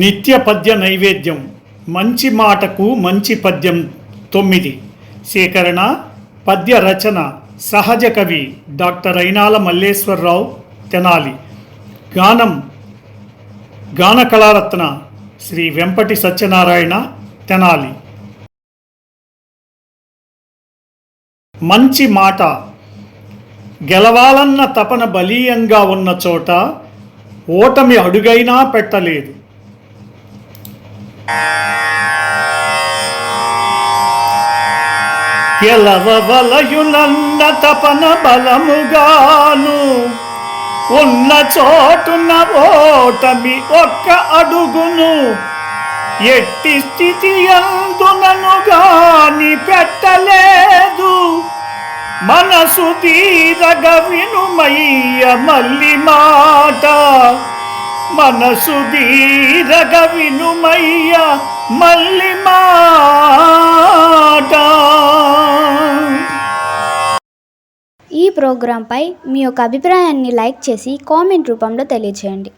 నిత్య పద్య నైవేద్యం మంచి మాటకు మంచి పద్యం 9 సేకరణ పద్య రచన సహజ కవి డాక్టర్ అయినాల మల్లేశ్వరరావు తెనాలి గానం గాన కళారత్న శ్రీ వెంపటి సత్యనారాయణ తెనాలి. మంచి మాట గెలవాలన్న తపన బలీయంగా ఉన్న చోట ఓటమి అడుగైనా పెట్టలేదు. గెలవవలయునన్న తపన బలముగాను ఉన్న చోటున ఓటమి ఒక్క అడుగును ఎట్టి స్థితి అందునను గాని పెట్టలేదు. మనసు తీరగ వినుమయ్య మల్లి మాట, మనసు తీరగ వినుమయ్య మల్లి మాట. ఈ ప్రోగ్రాంపై మీ యొక్క అభిప్రాయాన్ని లైక్ చేసి కామెంట్ రూపంలో తెలియజేయండి.